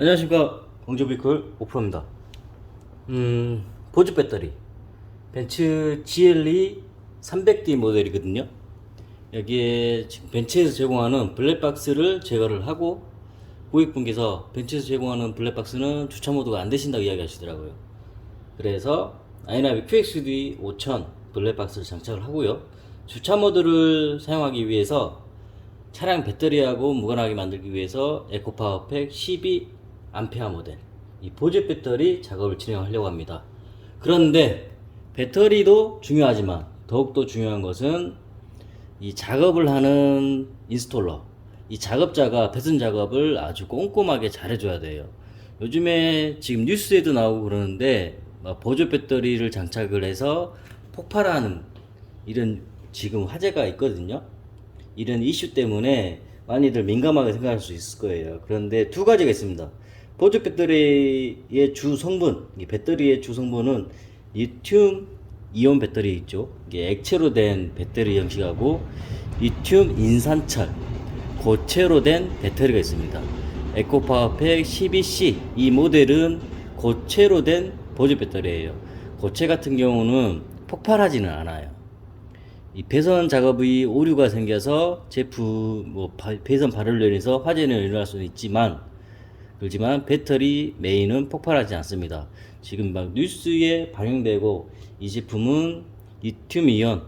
안녕하십니까, 광주비클 오프로입니다. 보조 배터리 벤츠 GLE 300D 모델이거든요. 여기에 지금 벤츠에서 제공하는 블랙박스를 제거를 하고, 고객분께서 벤츠에서 제공하는 블랙박스는 주차 모드가 안 되신다고 이야기하시더라고요. 그래서 아이나비 QXD 5000 블랙박스를 장착을 하고요. 주차 모드를 사용하기 위해서 차량 배터리하고 무관하게 만들기 위해서 에코파워팩 12A 모델, 이 보조 배터리 작업을 진행하려고 합니다. 그런데 배터리도 중요하지만 더욱더 중요한 것은 이 작업을 하는 인스톨러, 이 작업자가 배선 작업을 아주 꼼꼼하게 잘해줘야 돼요. 요즘에 지금 뉴스에도 나오고 그러는데, 보조 배터리를 장착을 해서 폭발하는 이런 지금 화제가 있거든요. 이런 이슈 때문에 많이들 민감하게 생각할 수 있을 거예요. 그런데 두 가지가 있습니다. 보조 배터리의 주 성분, 이 배터리의 주 성분은 리튬 이온 배터리 있죠. 이게 액체로 된 배터리 형식하고 리튬 인산철, 고체로 된 배터리가 있습니다. 에코파워팩 12C 이 모델은 고체로 된 보조 배터리예요. 고체 같은 경우는 폭발하지는 않아요. 이 배선 작업의 오류가 생겨서 제품 배선 발열로 인해서 화재는 일어날 수는 있지만, 그렇지만 배터리 메인은 폭발하지 않습니다. 지금 막 뉴스에 반영되고, 이 제품은 리튬이온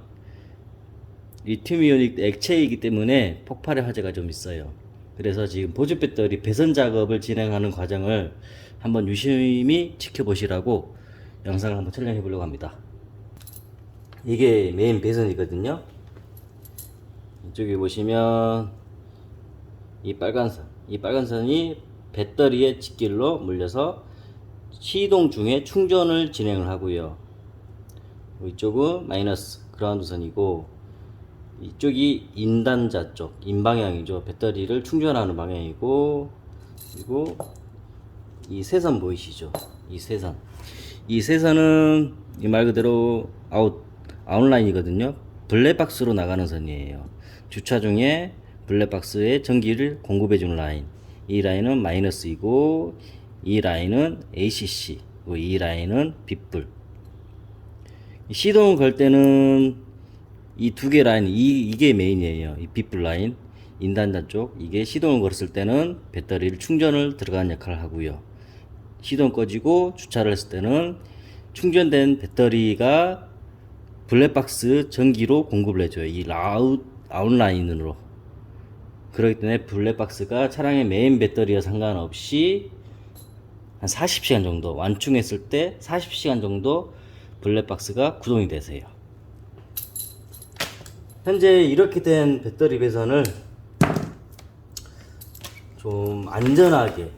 액체이기 때문에 폭발의 화재가 좀 있어요. 그래서 지금 보조 배터리 배선 작업을 진행하는 과정을 한번 유심히 지켜보시라고 영상을 한번 촬영해 보려고 합니다. 이게 메인 배선이거든요. 이쪽에 보시면 이 빨간 선이 배터리의 직길로 물려서 시동 중에 충전을 진행을 하고요. 이쪽은 마이너스 그라운드 선이고, 이쪽이 인단자 쪽, 인방향이죠. 배터리를 충전하는 방향이고, 그리고 이 세선 보이시죠? 이 세선은 이 말 그대로 아웃라인이거든요. 블랙박스로 나가는 선이에요. 주차 중에 블랙박스에 전기를 공급해주는 라인. 이 라인은 마이너스이고, 이 라인은 ACC, 이 라인은 빗불. 시동을 걸 때는 이 두 개 라인, 이게 메인이에요. 이 빗불 라인, 인단자 쪽, 이게 시동을 걸었을 때는 배터리를 충전을 들어가는 역할을 하고요. 시동 꺼지고 주차를 했을 때는 충전된 배터리가 블랙박스 전기로 공급을 해줘요. 이 아웃라인으로. 그렇기 때문에 블랙박스가 차량의 메인 배터리와 상관없이 한 40시간 정도, 완충했을 때 40시간 정도 블랙박스가 구동이 되세요. 현재 이렇게 된 배터리 배선을 좀 안전하게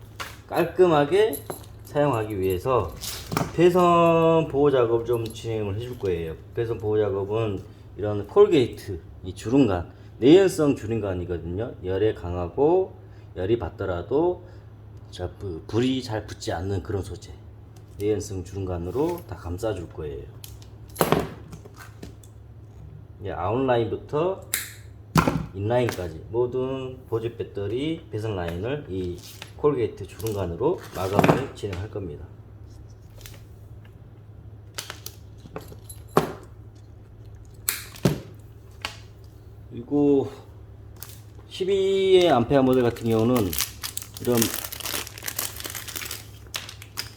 깔끔하게 사용하기 위해서 배선 보호 작업을 좀 진행을 해줄 거예요. 배선 보호 작업은 이런 콜게이트, 이 주름관, 내연성 주름관이거든요. 열에 강하고 열이 받더라도 불이 잘 붙지 않는 그런 소재, 내연성 주름관으로 다 감싸줄 거예요. 아웃라인부터 인라인까지 모든 보조 배터리 배선 라인을 이 콜게이트 주름관으로 마감을 진행할 겁니다. 그리고 12A 모델 같은 경우는 이런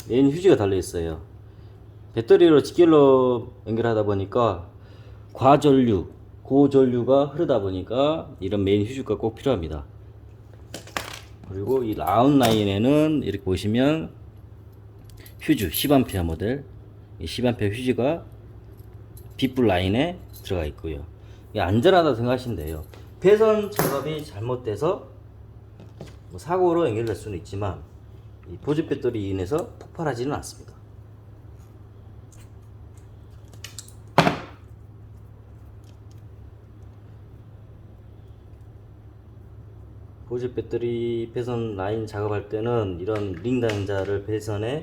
메인 휴지가 달려 있어요. 배터리로 직결로 연결하다 보니까 과전류, 고전류가 흐르다 보니까 이런 메인 휴지가 꼭 필요합니다. 그리고 이 아웃라인에는 이렇게 보시면 휴즈 10A 모델, 이 10A 휴지가 빗불 라인에 들어가 있고요. 안전하다고 생각하시면 돼요. 배선 작업이 잘못돼서 사고로 연결될 수는 있지만, 이 보조 배터리 인해서 폭발하지는 않습니다. 보조 배터리 배선 라인 작업할 때는 이런 링 단자를 배선에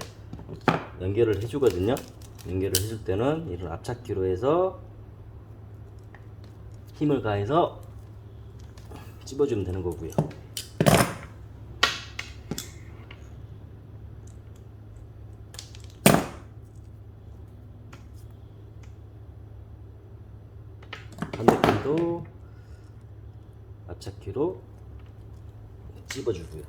연결을 해주거든요. 연결을 해줄 때는 이런 압착기로 해서 힘을 가해서 찝어주면 되는 거고요. 반대편도 앞차키로 찝어주고요.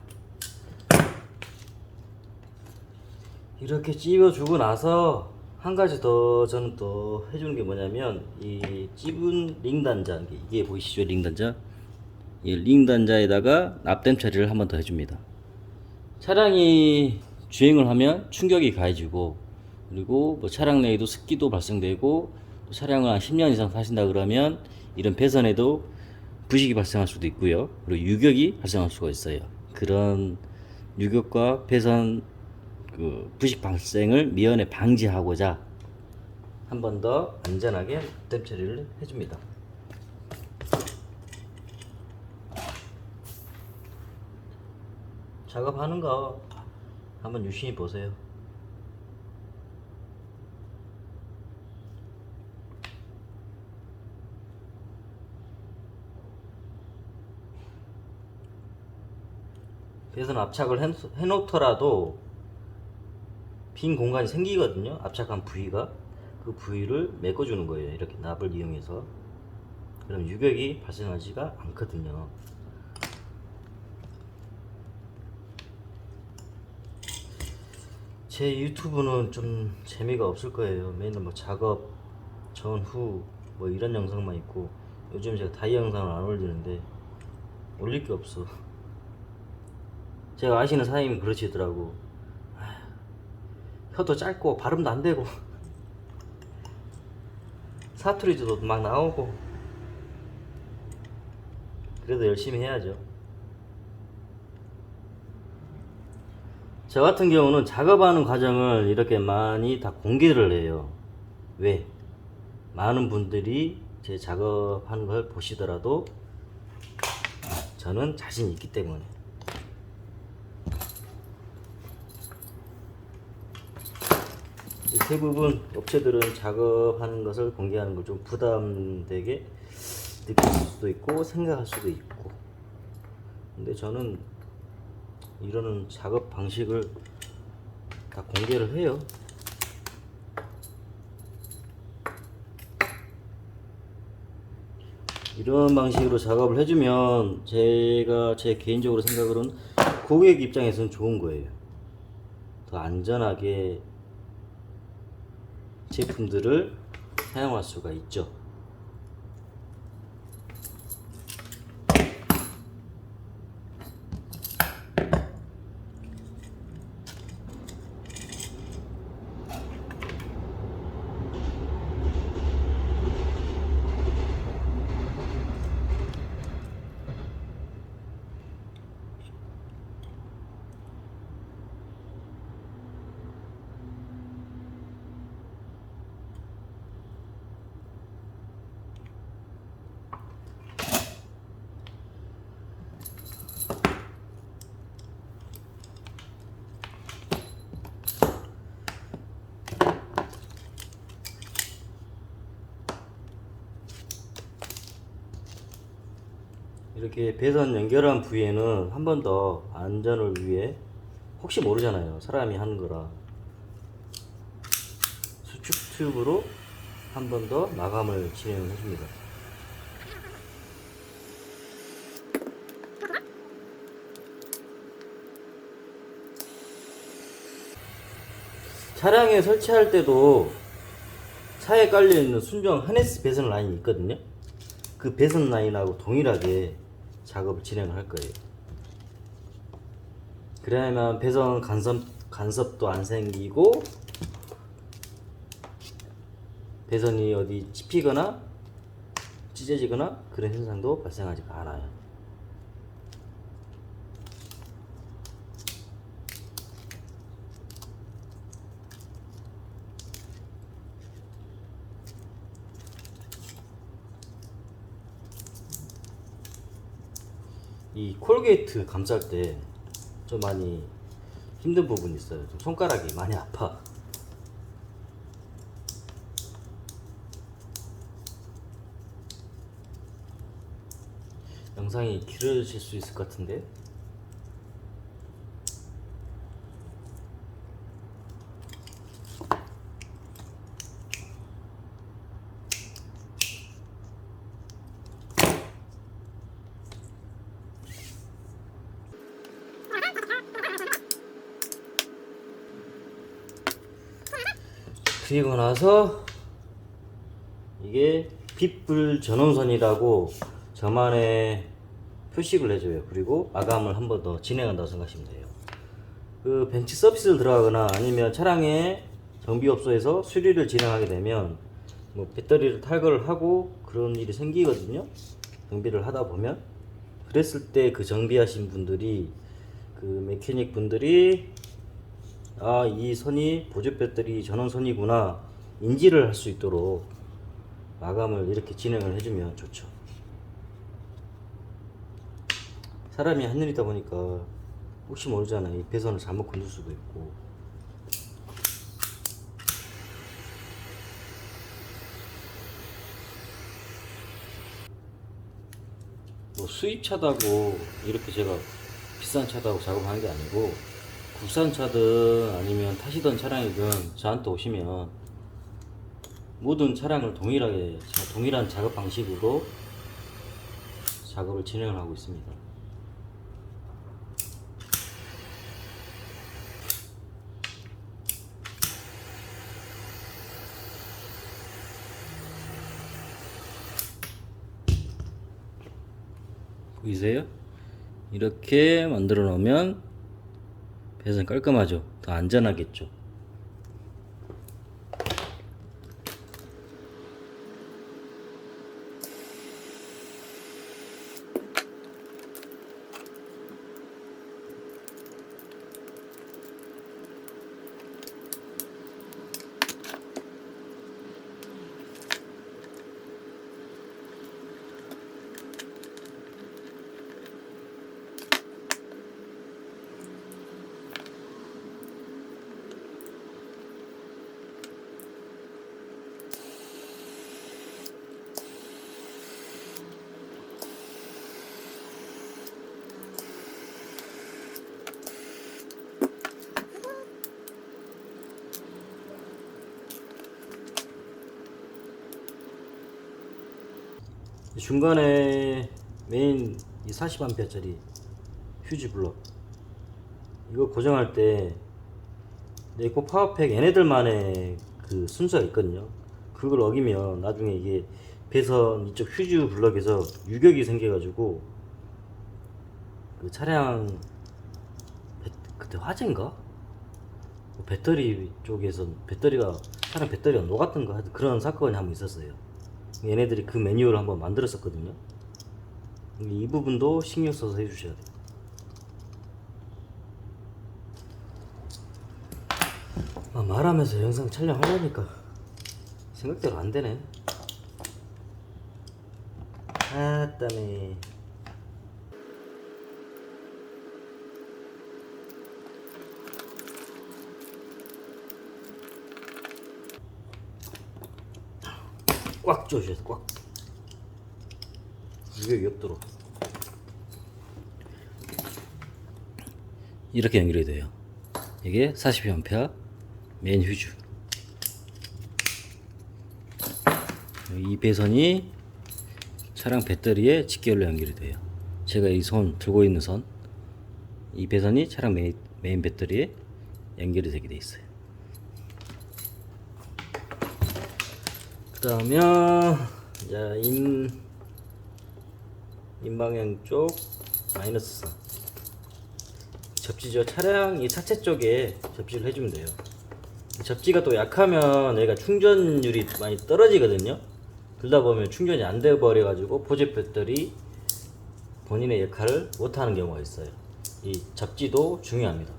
이렇게 찝어주고 나서 한 가지 더 저는 또 해주는 게 뭐냐면, 이 찝은 링 단자, 이게 보이시죠? 링 단자. 이 링 단자에다가 납땜 처리를 한 번 더 해줍니다. 차량이 주행을 하면 충격이 가해지고, 그리고 뭐 차량 내에도 습기도 발생되고, 또 차량을 한 10년 이상 타신다 그러면 이런 배선에도 부식이 발생할 수도 있고요. 그리고 유격이 발생할 수가 있어요. 그런 유격과 배선 부식 발생을 미연에 방지하고자 한 번 더 안전하게 납땜 처리를 해줍니다. 작업하는 거 한번 유심히 보세요. 배선 압착을 해놓더라도 빈 공간이 생기거든요. 압착한 부위가. 그 부위를 메꿔주는 거예요. 이렇게 납을 이용해서. 그럼 유격이 발생하지가 않거든요. 제 유튜브는 좀 재미가 없을 거예요. 맨날 뭐 작업 전후 뭐 이런 영상만 있고, 요즘 제가 다이 영상을 안 올리는데 올릴 게 없어. 제가 아시는 사장님이 그러시더라고. 혀도 짧고 발음도 안 되고 사투리도 막 나오고. 그래도 열심히 해야죠. 저 같은 경우는 작업하는 과정을 이렇게 많이 다 공개를 해요. 왜? 많은 분들이 제 작업하는 걸 보시더라도 저는 자신 있기 때문에. 대부분 업체들은 작업하는 것을 공개하는 걸 좀 부담되게 느낄 수도 있고 생각할 수도 있고, 근데 저는 이러는 작업 방식을 다 공개를 해요. 이런 방식으로 작업을 해주면 제가 제 개인적으로 생각으로는 고객 입장에서는 좋은 거예요. 더 안전하게 제품들을 사용할 수가 있죠. 이렇게 배선 연결한 부위에는 한 번 더 안전을 위해, 혹시 모르잖아요, 사람이 하는 거라, 수축 튜브로 한 번 더 마감을 진행을 해줍니다. 차량에 설치할 때도 차에 깔려있는 순정 하네스 배선 라인이 있거든요. 그 배선 라인하고 동일하게 작업을 진행을 할 거예요. 그래야만 배선 간섭도 안 생기고, 배선이 어디 찝히거나 찢어지거나 그런 현상도 발생하지가 않아요. 이 콜게이트 감쌀 때 좀 많이 힘든 부분이 있어요. 좀 손가락이 많이 아파. 영상이 길어질 수 있을 것 같은데. 그리고 나서 이게 빗불 전원선이라고 저만의 표식을 해줘요. 그리고 마감을 한 번 더 진행한다고 생각하시면 돼요. 그 벤치 서비스를 들어가거나 아니면 차량의 정비업소에서 수리를 진행하게 되면 뭐 배터리를 탈거를 하고 그런 일이 생기거든요. 정비를 하다 보면 그랬을 때 그 정비하신 분들이 그 메케닉 분들이 아, 이 선이 보조 배터리 전원 선이구나 인지를 할 수 있도록 마감을 이렇게 진행을 해주면 좋죠. 사람이 하늘이다 보니까 혹시 모르잖아요. 이 배선을 잘못 건들 수도 있고. 뭐 수입차다고 이렇게 제가 비싼 차다고 작업하는 게 아니고 국산 차든 아니면 타시던 차량이든 저한테 오시면 모든 차량을 동일한 작업 방식으로 작업을 진행을 하고 있습니다. 보이세요? 이렇게 만들어 놓으면 배선 깔끔하죠. 더 안전하겠죠. 중간에 메인 이 40A짜리 휴지 블럭 이거 고정할 때 네이코 파워팩 얘네들만의 그 순서가 있거든요. 그걸 어기면 나중에 이게 배선 이쪽 휴지 블럭에서 유격이 생겨가지고 그 차량 그때 화재인가? 뭐 배터리 쪽에서 차량 배터리가 녹았던가 하여튼 그런 사건이 한번 있었어요. 얘네들이 그 매뉴얼을 한번 만들었었거든요. 이 부분도 신경 써서 해주셔야 돼요. 말하면서 영상 촬영하려니까 생각대로 안 되네. 아따네. 꽉 조셔야 돼, 꽉. 유격이 없도록. 이렇게 연결이 돼요. 이게 40A 메인 휴즈. 이 배선이 차량 배터리에 직결로 연결이 돼요. 제가 이 손 들고 있는 선, 이 배선이 차량 메인 배터리에 연결이 되게 돼 있어요. 그러면 자, 인방향 쪽 마이너스 4 접지죠. 차량 이 차체 쪽에 접지를 해주면 돼요. 접지가 또 약하면 얘가 충전율이 많이 떨어지거든요. 그러다 보면 충전이 안 돼 버려 가지고 보조 배터리 본인의 역할을 못 하는 경우가 있어요. 이 접지도 중요합니다.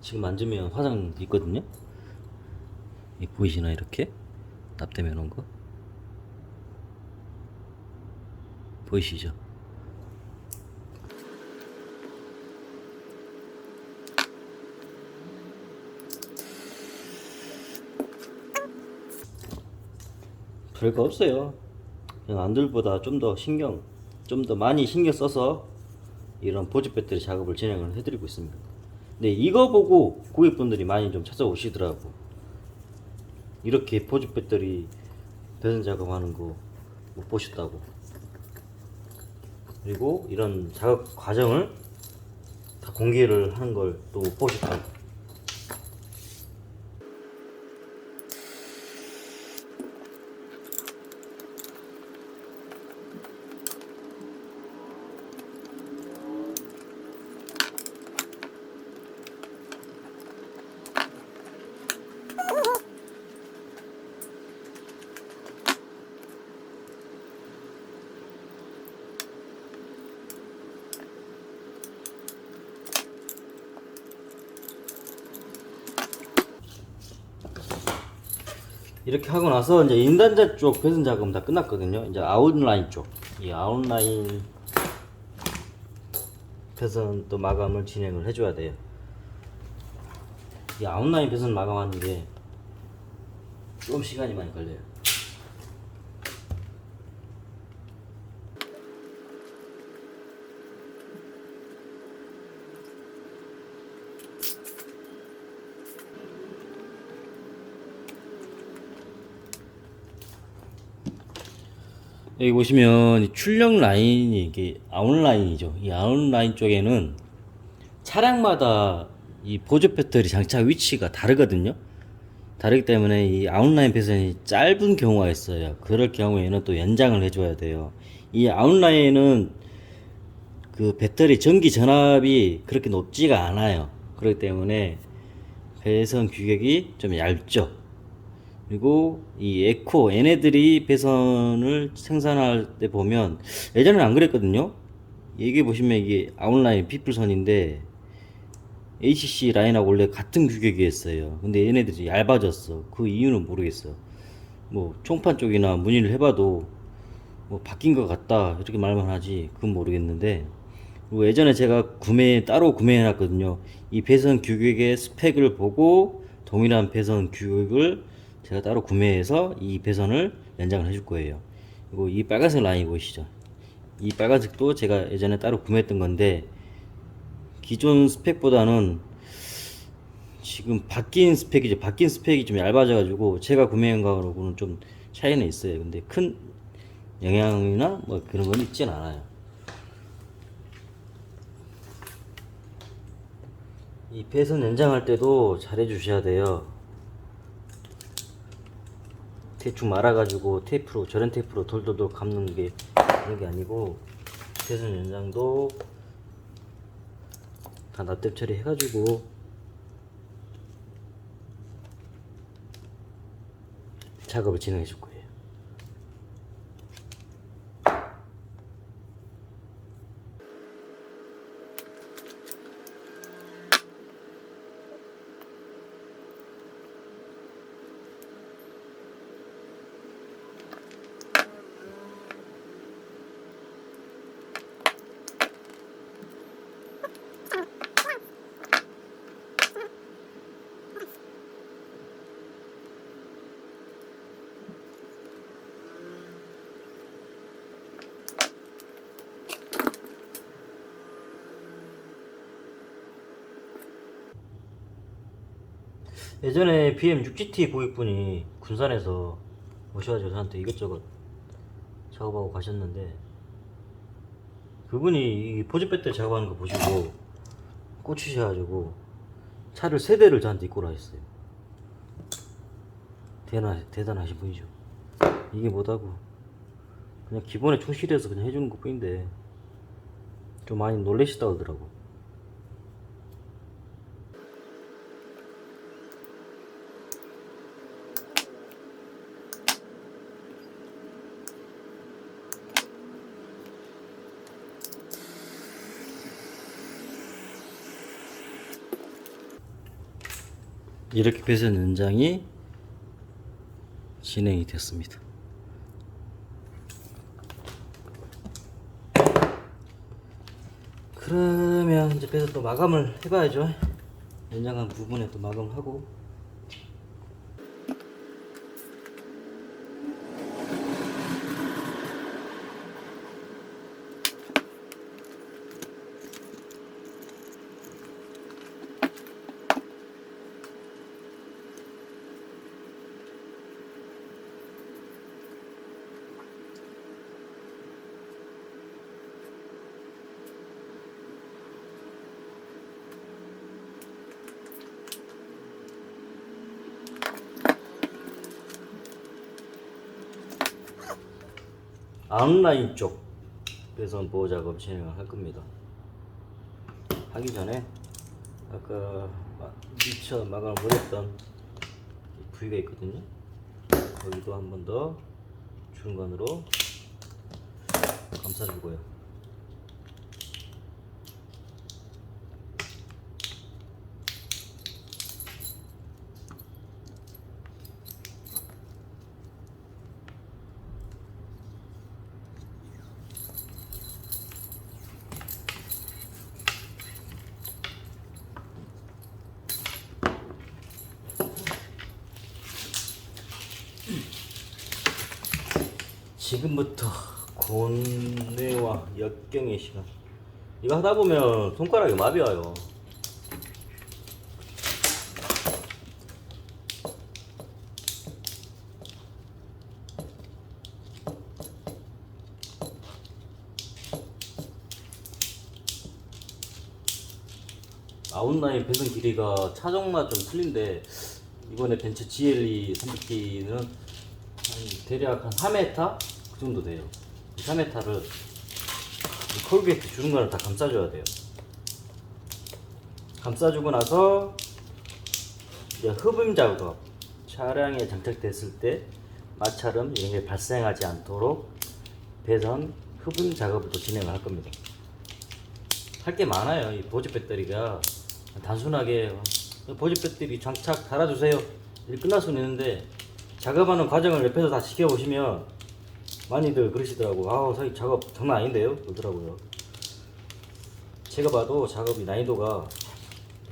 지금 만지면 화장 있거든요. 보이시나 이렇게 납땜해 놓은 거 보이시죠? 별거 없어요. 그냥 남들보다 좀 더 많이 신경 써서 이런 보조 배터리 작업을 진행을 해드리고 있습니다. 근데 이거 보고 고객분들이 많이 좀 찾아오시더라고. 이렇게 보조 배터리 배선 작업하는 거 못 보셨다고. 그리고 이런 작업 과정을 다 공개를 하는 걸 또 못 보셨다고. 이렇게 하고 나서 이제 인단자 쪽 배선 작업은 다 끝났거든요. 이제 아웃라인 쪽, 이 아웃라인 배선 또 마감을 진행을 해줘야 돼요. 이 아웃라인 배선 마감하는 게 좀 시간이 많이 걸려요. 여기 보시면 이 출력 라인이 이게 아웃라인이죠. 이 아웃라인 쪽에는 차량마다 이 보조 배터리 장착 위치가 다르거든요. 다르기 때문에 이 아웃라인 배선이 짧은 경우가 있어요. 그럴 경우에는 또 연장을 해줘야 돼요. 이 아웃라인은 그 배터리 전기 전압이 그렇게 높지가 않아요. 그렇기 때문에 배선 규격이 좀 얇죠. 그리고 이 에코 얘네들이 배선을 생산할 때 보면 예전에는 안 그랬거든요. 여기 보시면 이게 아웃라인 피플선인데 HC 라인하고 원래 같은 규격이었어요. 근데 얘네들이 얇아졌어. 그 이유는 모르겠어. 뭐 총판 쪽이나 문의를 해봐도 뭐 바뀐 것 같다 이렇게 말만 하지 그건 모르겠는데, 그리고 예전에 제가 따로 구매해놨거든요. 이 배선 규격의 스펙을 보고 동일한 배선 규격을 제가 따로 구매해서 이 배선을 연장을 해줄 거예요. 그리고 이 빨간색 라인 보이시죠? 이 빨간색도 제가 예전에 따로 구매했던 건데 기존 스펙보다는 지금 바뀐 스펙이죠. 바뀐 스펙이 좀 얇아져 가지고 제가 구매한 거하고는 좀 차이는 있어요. 근데 큰 영향이나 뭐 그런 건 있진 않아요. 이 배선 연장할 때도 잘 해주셔야 돼요. 대충 말아가지고 테이프로, 저런 테이프로 돌돌돌 감는 게 그런 게 아니고, 배선 연장도 다 납땜 처리 해가지고 작업을 진행해 줄 거예요. 예전에 BM6GT 고객분이 군산에서 오셔가지고 저한테 이것저것 작업하고 가셨는데, 그분이 이 보조 배터리 작업하는 거 보시고 꽂히셔가지고 차를 3대를 저한테 이끌어 했어요. 대단하신 분이죠. 이게 뭐다고 그냥 기본에 충실해서 그냥 해주는 것 뿐인데 좀 많이 놀라시다 그러더라고. 이렇게 배선 연장이 진행이 됐습니다. 그러면 이제 배선 또 마감을 해봐야죠. 연장한 부분에 또 마감을 하고. 아웃라인 쪽 배선 보호 작업 진행을 할 겁니다. 하기 전에 아까 미처 마감을 못했던 부위가 있거든요. 거기도 한 번 더 중간으로 감싸주고요. 지금부터 고뇌와 역경의 시간. 이거 하다 보면 손가락이 마비 와요. 아웃라인 배선 길이가 차종마다 좀 틀린데 이번에 벤츠 GLE 300D는 대략 한 4m 그 정도 돼요. 4m를 콜게이트 주름관을 다 감싸줘야 돼요. 감싸주고 나서 이제 흡음 작업, 차량에 장착됐을 때 마찰음 이런 게 발생하지 않도록 배선 흡음 작업을 또 진행을 할 겁니다. 할 게 많아요. 이 보조 배터리가 단순하게 보조 배터리 장착 달아주세요 이렇게 끝날 수는 있는데, 작업하는 과정을 옆에서 다 지켜보시면 많이들 그러시더라고. 아우 사장님 작업 장난 아닌데요? 그러더라고요. 제가 봐도 작업이 난이도가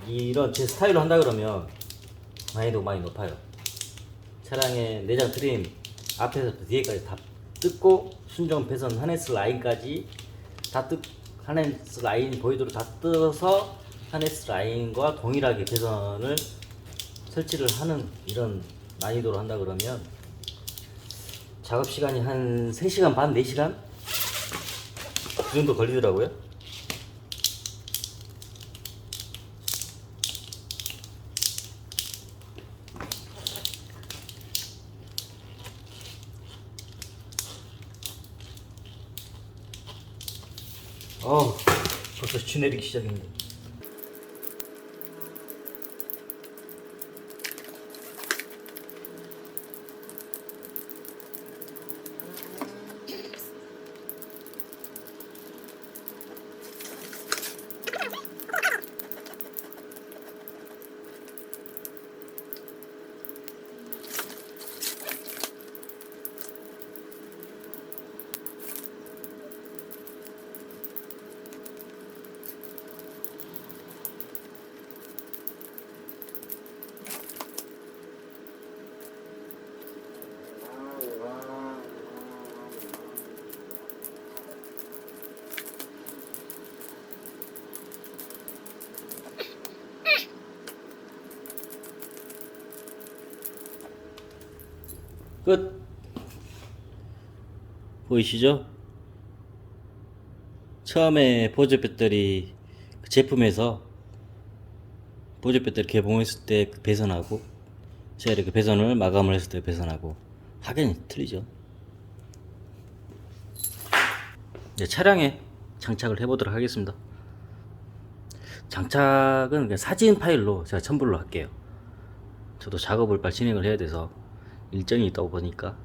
이런 제 스타일로 한다 그러면 난이도가 많이 높아요. 차량의 내장 트림 앞에서부터 뒤에까지 다 뜯고 순정 배선 하네스 라인까지 다 하네스 라인 보이도록 다 뜯어서 하네스 라인과 동일하게 배선을 설치를 하는 이런 난이도로 한다 그러면 작업 시간이 한 3시간 반, 4시간? 그 정도 걸리더라고요. 벌써 쥐 내리기 시작했네. 끝. 보이시죠? 처음에 보조 배터리 그 제품에서 보조 배터리 개봉했을 때 그 배선하고 제가 이렇게 배선을 마감을 했을 때 배선하고 확연히 틀리죠. 이제 차량에 장착을 해보도록 하겠습니다. 장착은 그냥 사진 파일로 제가 첨부를 할게요. 저도 작업을 빨리 진행을 해야 돼서 일정이 있다 보니까